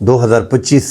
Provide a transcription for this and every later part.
2025।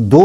2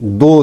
2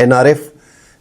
NRF,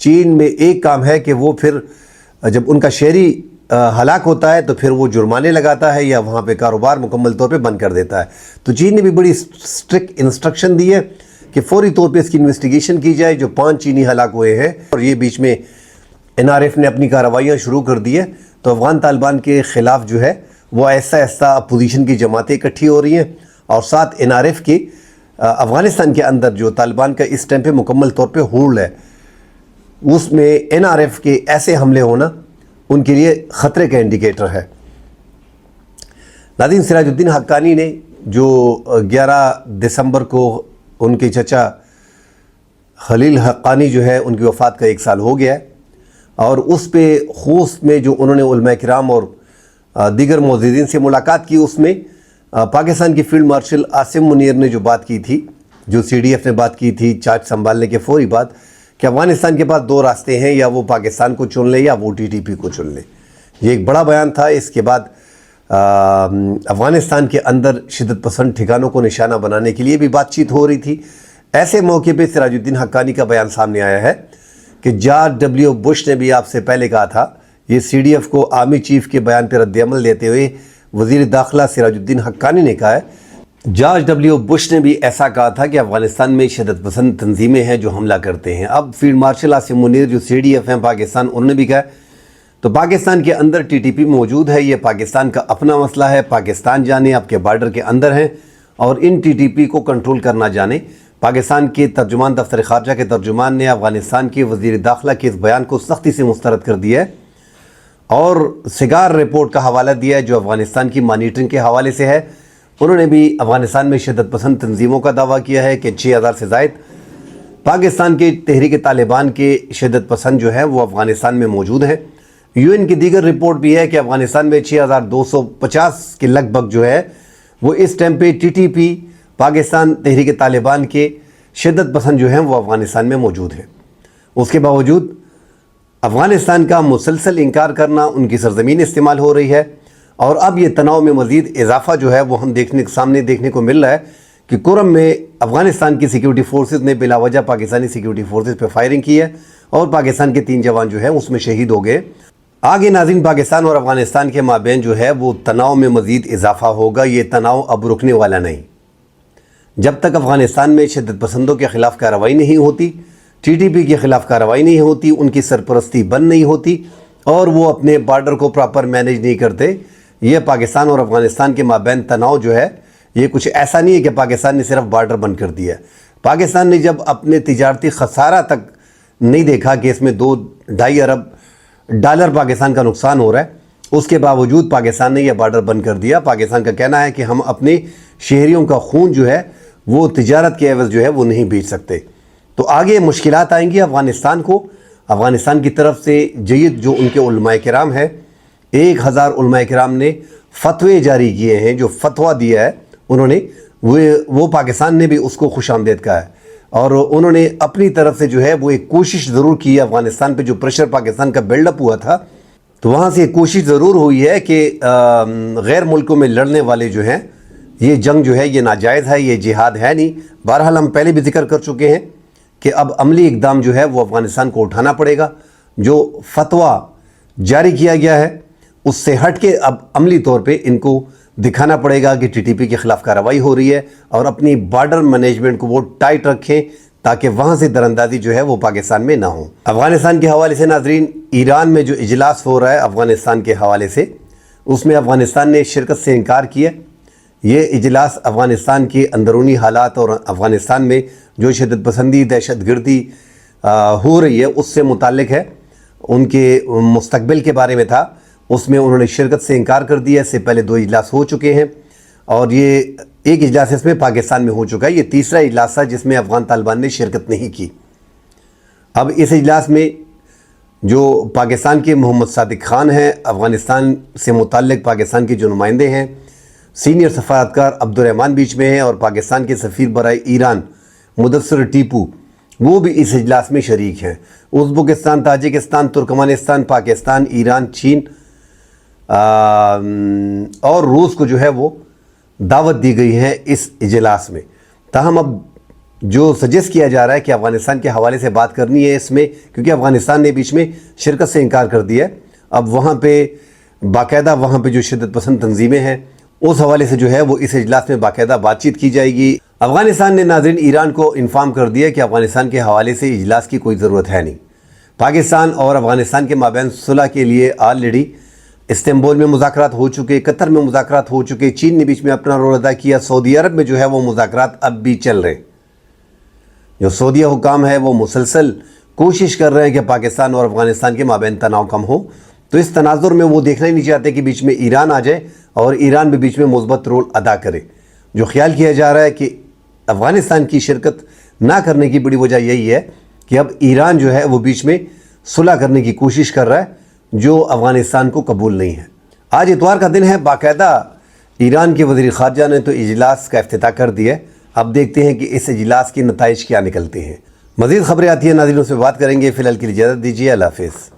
چین میں ایک کام ہے کہ وہ پھر جب ان کا شہری ہلاک ہوتا ہے تو پھر وہ جرمانے لگاتا ہے یا وہاں پہ کاروبار مکمل طور پہ بند کر دیتا ہے. تو چین نے بھی بڑی اسٹرکٹ انسٹرکشن دی ہے کہ فوری طور پہ اس کی انویسٹیگیشن کی جائے. جو 5 چینی ہلاک ہوئے ہیں اور یہ بیچ میں NRF نے اپنی کارروائیاں شروع کر دی ہے، تو افغان طالبان کے خلاف جو ہے وہ ایسا اپوزیشن کی جماعتیں اکٹھی ہو رہی ہیں، اور ساتھ NRF کے افغانستان کے اندر جو طالبان کا اس ٹائم پہ مکمل طور پہ ہولڈ ہے، اس میں NRF کے ایسے حملے ہونا ان کے لیے خطرے کا انڈیکیٹر ہے. ناظرین، سراج الدین حقانی نے جو 11 دسمبر کو ان کے چچا خلیل حقانی جو ہے ان کی وفات کا 1 سال ہو گیا ہے، اور اس پہ خوست میں جو انہوں نے علماء کرام اور دیگر معززین سے ملاقات کی، اس میں پاکستان کی فیلڈ مارشل عاصم منیر نے جو بات کی تھی، جو CDF نے بات کی تھی چارج سنبھالنے کے فوری بعد، کہ افغانستان کے پاس 2 راستے ہیں، یا وہ پاکستان کو چن لے یا وہ TTP کو چن لے. یہ ایک بڑا بیان تھا. اس کے بعد افغانستان کے اندر شدت پسند ٹھکانوں کو نشانہ بنانے کے لیے بھی بات چیت ہو رہی تھی. ایسے موقع پہ سراج الدین حقانی کا بیان سامنے آیا ہے کہ جارج W بش نے بھی آپ سے پہلے کہا تھا. یہ CDF کو آرمی چیف کے بیان پہ رد عمل دیتے ہوئے وزیر داخلہ سراج الدین حقانی نے کہا ہے، جارج W بش نے بھی ایسا کہا تھا کہ افغانستان میں شدت پسند تنظیمیں ہیں جو حملہ کرتے ہیں. اب فیلڈ مارشل عاصم منیر جو CDF ہیں پاکستان، انہوں نے بھی کہا تو پاکستان کے اندر TTP موجود ہے، یہ پاکستان کا اپنا مسئلہ ہے. پاکستان جانے آپ کے بارڈر کے اندر ہیں اور ان TTP کو کنٹرول کرنا جانے. پاکستان کے ترجمان دفتر خارجہ کے ترجمان نے افغانستان کے وزیر داخلہ کے اس بیان کو سختی سے مسترد کر دیا ہے، اور سگار رپورٹ کا حوالہ دیا ہے جو افغانستان کی مانیٹرنگ کے حوالے سے ہے. انہوں نے بھی افغانستان میں شدت پسند تنظیموں کا دعویٰ کیا ہے کہ 6000 سے زائد پاکستان کے تحریک طالبان کے شدت پسند جو ہیں وہ افغانستان میں موجود ہیں. UN کی دیگر رپورٹ بھی ہے کہ افغانستان میں 6250 کے لگ بھگ جو ہے وہ اس ٹائم پہ TTP پاکستان تحریک طالبان کے شدت پسند جو ہیں وہ افغانستان میں موجود ہیں. اس کے باوجود افغانستان کا مسلسل انکار کرنا، ان کی سرزمین استعمال ہو رہی ہے، اور اب یہ تناؤ میں مزید اضافہ جو ہے وہ ہم سامنے دیکھنے کو مل رہا ہے کہ کرم میں افغانستان کی سیکیورٹی فورسز نے بلا وجہ پاکستانی سیکیورٹی فورسز پہ فائرنگ کی ہے، اور پاکستان کے 3 جوان جو ہیں اس میں شہید ہو گئے. آگے ناظرین، پاکستان اور افغانستان کے مابین جو ہے وہ تناؤ میں مزید اضافہ ہوگا. یہ تناؤ اب رکنے والا نہیں. جب تک افغانستان میں شدت پسندوں کے خلاف کارروائی نہیں ہوتی، TTP کے خلاف کارروائی نہیں ہوتی، ان کی سرپرستی بند نہیں ہوتی، اور وہ اپنے بارڈر کو پراپر مینیج نہیں کرتے، یہ پاکستان اور افغانستان کے مابین تناؤ جو ہے یہ کچھ ایسا نہیں ہے کہ پاکستان نے صرف بارڈر بند کر دیا ہے. پاکستان نے جب اپنے تجارتی خسارہ تک نہیں دیکھا کہ اس میں $2.5 ارب پاکستان کا نقصان ہو رہا ہے، اس کے باوجود پاکستان نے یہ بارڈر بند کر دیا. پاکستان کا کہنا ہے کہ ہم اپنے شہریوں کا خون جو ہے وہ تجارت کے عوض جو ہے وہ نہیں بیچ سکتے. تو آگے مشکلات آئیں گی افغانستان کو. افغانستان کی طرف سے جید جو ان کے علماء کرام ہیں، 1000 علماء کرام نے فتوے جاری کیے ہیں. جو فتویٰ دیا ہے انہوں نے وہ پاکستان نے بھی اس کو خوش آمدید کہا ہے، اور انہوں نے اپنی طرف سے جو ہے وہ ایک کوشش ضرور کی ہے. افغانستان پہ جو پریشر پاکستان کا بلڈ اپ ہوا تھا، تو وہاں سے ایک کوشش ضرور ہوئی ہے کہ غیر ملکوں میں لڑنے والے جو ہیں، یہ جنگ جو ہے یہ ناجائز ہے، یہ جہاد ہے نہیں. بہرحال ہم پہلے بھی ذکر کر چکے ہیں کہ اب عملی اقدام جو ہے وہ افغانستان کو اٹھانا پڑے گا. جو فتویٰ جاری کیا گیا ہے اس سے ہٹ کے اب عملی طور پہ ان کو دکھانا پڑے گا کہ TTP کے خلاف کارروائی ہو رہی ہے، اور اپنی بارڈر مینجمنٹ کو وہ ٹائٹ رکھیں تاکہ وہاں سے دراندازی جو ہے وہ پاکستان میں نہ ہو. افغانستان کے حوالے سے ناظرین، ایران میں جو اجلاس ہو رہا ہے افغانستان کے حوالے سے، اس میں افغانستان نے شرکت سے انکار کیا. یہ اجلاس افغانستان کے اندرونی حالات اور افغانستان میں جو شدت پسندی، دہشت گردی ہو رہی ہے اس سے متعلق ہے، ان کے مستقبل کے بارے میں تھا. اس میں انہوں نے شرکت سے انکار کر دیا. اس سے پہلے 2 اجلاس ہو چکے ہیں، اور یہ ایک اجلاس اس میں پاکستان میں ہو چکا ہے. یہ تیسرا اجلاس تھا جس میں افغان طالبان نے شرکت نہیں کی. اب اس اجلاس میں جو پاکستان کے محمد صادق خان ہیں، افغانستان سے متعلق پاکستان کے جو نمائندے ہیں، سینئر سفارتکار عبدالرحمان بیچ میں ہیں، اور پاکستان کے سفیر برائے ایران مدثر ٹیپو، وہ بھی اس اجلاس میں شریک ہیں. Uzbekistan, Tajikistan, Turkmenistan, Pakistan, Iran, چین اور روس کو جو ہے وہ دعوت دی گئی ہے اس اجلاس میں. تاہم اب جو سجیسٹ کیا جا رہا ہے کہ افغانستان کے حوالے سے بات کرنی ہے اس میں، کیونکہ افغانستان نے بیچ میں شرکت سے انکار کر دیا ہے، اب وہاں پہ باقاعدہ وہاں پہ جو شدت پسند تنظیمیں ہیں اس حوالے سے جو ہے وہ اس اجلاس میں باقاعدہ بات چیت کی جائے گی۔ افغانستان نے ناظرین ایران کو انفارم کر دیا کہ افغانستان کے حوالے سے اجلاس کی کوئی ضرورت ہے نہیں۔ پاکستان اور افغانستان کے مابین صلح کے لیے آلریڈی استنبول میں مذاکرات ہو چکے، قطر میں مذاکرات ہو چکے، چین نے بیچ میں اپنا رول ادا کیا، سعودی عرب میں جو ہے وہ مذاکرات اب بھی چل رہے ہیں۔ جو سعودیہ حکام ہے وہ مسلسل کوشش کر رہے ہیں کہ پاکستان اور افغانستان کے مابین تناؤ کم ہو، تو اس تناظر میں وہ دیکھنا ہی نہیں چاہتے کہ بیچ میں ایران آ جائے اور ایران بھی بیچ میں مثبت رول ادا کرے۔ جو خیال کیا جا رہا ہے کہ افغانستان کی شرکت نہ کرنے کی بڑی وجہ یہی ہے کہ اب ایران جو ہے وہ بیچ میں صلح کرنے کی کوشش کر رہا ہے، جو افغانستان کو قبول نہیں ہے۔ آج اتوار کا دن ہے، باقاعدہ ایران کے وزیر خارجہ نے تو اجلاس کا افتتاح کر دیا ہے۔ اب دیکھتے ہیں کہ اس اجلاس کے نتائج کیا نکلتے ہیں۔ مزید خبریں آتی ہیں، ناظرین اس میں بات کریں گے۔ فی الحال کے لیے اجازت دیجیے، اللہ حافظ۔